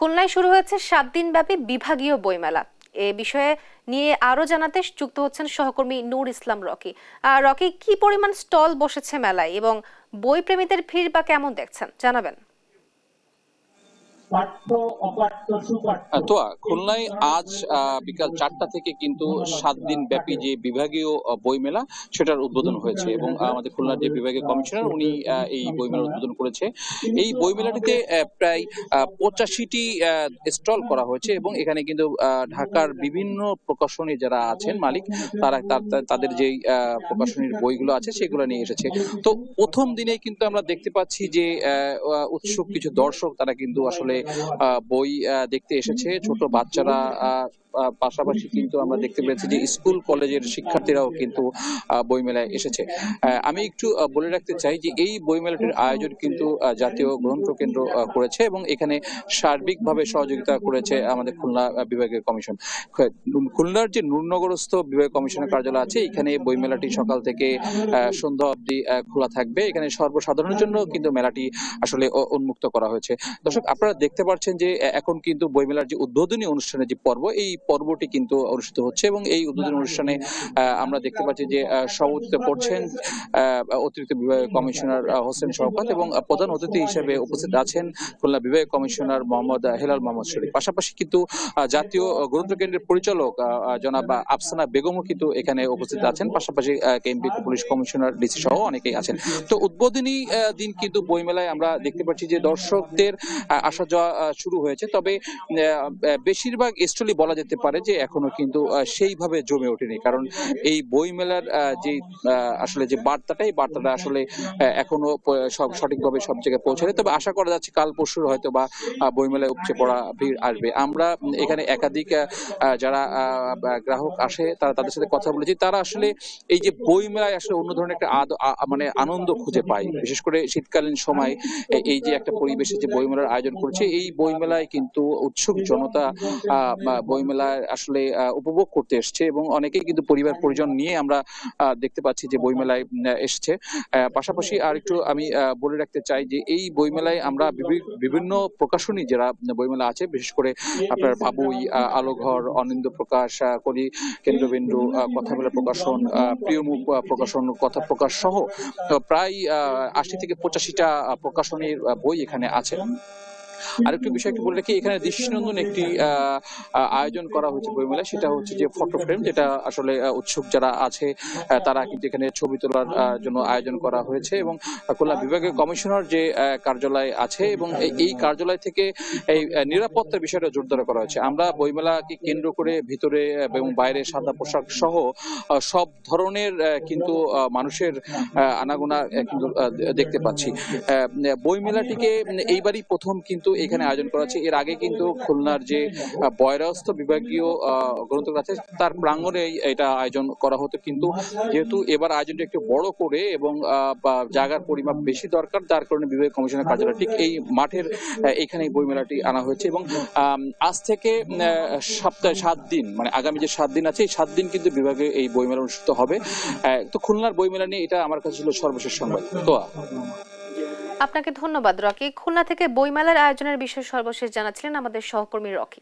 খুলনায় শুরু হয়েছে 7 দিনব্যাপী বিভাগীয় বইমেলা। এ বিষয়ে নিয়ে আরো জানাতে যুক্ত হচ্ছেন সহকর্মী নূর ইসলাম রকি। রকি, কি পরিমাণ স্টল বসেছে মেলায় এবং বই প্রেমীদের ভিড় বা কেমন দেখছেন জানাবেন? তোয়া খুলনায় আজ বিকাল 4টা থেকে কিন্তু 7 দিন ব্যাপী যে বিভাগীয় বইমেলা সেটার উদ্বোধন হয়েছে এবং আমাদের খুলনার যে বিভাগীয় কমিশনার উনি এই বইমেলার উদ্বোধন করেছে। এই বইমেলাটিতে প্রায় 85টি স্টল করা হয়েছে এবং এখানে কিন্তু ঢাকার বিভিন্ন প্রকাশনী যারা আছেন মালিক তারা তাদের যেই প্রকাশনীর বইগুলো আছে সেগুলো নিয়ে এসেছে। তো প্রথম দিনেই কিন্তু আমরা দেখতে পাচ্ছি যে উৎসুক কিছু দর্শক তারা কিন্তু আসলে বই দেখতে এসেছে। ছোট বাচ্চারা পাশাপাশি কিন্তু আমরা দেখতে পেয়েছি যে স্কুল কলেজের শিক্ষার্থীরাও কিন্তু বইমেলায় এসেছে। আমি একটু বলে রাখতে চাই যে এই বইমেলাটির আয়োজন কিন্তু জাতীয় গ্রন্থ কেন্দ্র করেছে এবং এখানে সার্বিকভাবে সহযোগিতা করেছে আমাদের খুলনা বিভাগীয় কমিশন। খুলনার যে নূরনগরস্থ বিভাগীয় কমিশনের কার্যালয় আছে এখানে বইমেলাটি সকাল থেকে সন্ধ্যা অবধি খোলা থাকবে। এখানে সর্বসাধারণের জন্য কিন্তু মেলাটি আসলে উন্মুক্ত করা হয়েছে। দর্শক, আপনারা দেখতে পাচ্ছেন যে এখন কিন্তু বইমেলার যে উদ্বোধনী অনুষ্ঠানের যে পর্ব এই পর্বটি কিন্তু অনুষ্ঠিত হচ্ছে এবং এই উদ্বোধনী অনুষ্ঠানে আমরা দেখতে পাচ্ছি যে সভাপতিত্ব করছেন অতিরিক্ত বিভাগীয় কমিশনার হোসেন শওকত এবং প্রধান অতিথি হিসেবে উপস্থিত আছেন খুলনা বিভাগীয় কমিশনার মোহাম্মদ হেলাল মোহাম্মদ শরীফ। পাশাপাশি কিন্তু জাতীয় গ্রন্থ কেন্দ্রের পরিচালক জনাব আফসানা বেগমও কিন্তু এখানে উপস্থিত আছেন। পাশাপাশি কেএমপি পুলিশ কমিশনার ডিসি সহ অনেকেই আছেন। তো উদ্বোধনী দিন কিন্তু বইমেলায় আমরা দেখতে পাচ্ছি যে দর্শকদের আসা যাওয়া শুরু হয়েছে, তবে বেশিরভাগ স্টলই বলা যেতে পারে যে এখনো কিন্তু সেইভাবে জমে ওঠেনি, কারণ এই বইমেলার যে আসলে যে বার্তাটা এই বার্তাটা আসলে এখনো সব সঠিকভাবে সব জায়গায় পৌঁছায়নি। তবে আশা করা যাচ্ছে কাল পরশু হয়তো বা বইমেলায় উপচে পড়া ভিড় আসবে। আমরা এখানে একাধিক যারা গ্রাহক আসে তারা তাদের সাথে কথা বলেছি, তারা আসলে এই যে বইমেলায় আসলে অন্য ধরনের একটা মানে আনন্দ খুঁজে পায়, বিশেষ করে শীতকালীন সময় এই যে একটা পরিবেশে যে বইমেলার আয়োজন করছে এই বইমেলায় কিন্তু উৎসুক জনতা বইমেলায় আসলে উপভোগ করতে এসছে এবং অনেকেই কিন্তু পরিবার পরিজন নিয়ে আমরা দেখতে পাচ্ছি যে বইমেলায় এসছে। পাশাপাশি আর একটু আমি বলে রাখতে চাই যে এই বইমেলায় আমরা বিভিন্ন প্রকাশনী যারা বইমেলা আছে, বিশেষ করে আপনার বাবুই, আলোঘর, অনিন্দ্য প্রকাশ, কলি কেন্দ্রবিন্দু, কথামেলা প্রকাশন, প্রিয়মুখ প্রকাশন, কথা প্রকাশ সহ প্রায় 80 থেকে 85টা প্রকাশনীর বই এখানে আছে। আরেকটু বিষয় একটু বলে রাখি, এখানে দৃষ্টিনন্দন একটি আয়োজন করা হয়েছে বইমেলায়, সেটা হচ্ছে যে ফটো ফ্রেম, যেটা আসলে উৎসুক যারা আছে তারা কিন্তু এখানে ছবি তোলার জন্য আয়োজন করা হয়েছে এবং খুলনা বিভাগীয় কমিশনার যে কার্যালয় আছে এবং এই কার্যালয় থেকে এই নিরাপত্তার বিষয়টা জোরদার করা হয়েছে। আমরা বইমেলাকে কেন্দ্র করে ভিতরে এবং বাইরে সাদা পোশাক সহ সব ধরনের কিন্তু মানুষের আনাগোনা কিন্তু দেখতে পাচ্ছি। বইমেলাটিকে এইবারই প্রথম কিন্তু এখানে আয়োজন করা হচ্ছে। এর আগে কিন্তু খুলনার যে বয়রাস্ত বিভাগীয় গ্রন্থাগার আছে তার প্রাঙ্গণে এটা আয়োজন করা হতো, কিন্তু যেহেতু এবার আয়োজনটা একটু বড় করে এবং জায়গার পরিমাপ বেশি দরকার, তার কারণে বিভাগীয় কমিশনের কার্যালয় ঠিক এই মাঠের এখানে বইমেলাটি আনা হয়েছে এবং আজ থেকে সপ্তাহে 7 দিন, মানে আগামী যে 7 দিন আছে এই 7 দিন কিন্তু বিভাগে এই বইমেলা অনুষ্ঠিত হবে। তো খুলনার বইমেলা নিয়ে এটা আমার কাছে ছিল সর্বশেষ সংবাদ। তো আপনাকে ধন্যবাদ রকি। খুলনা থেকে বইমেলার আয়োজনের বিষয়ে সর্বশেষ জানাচ্ছিলেন আমাদের সহকর্মী রকি।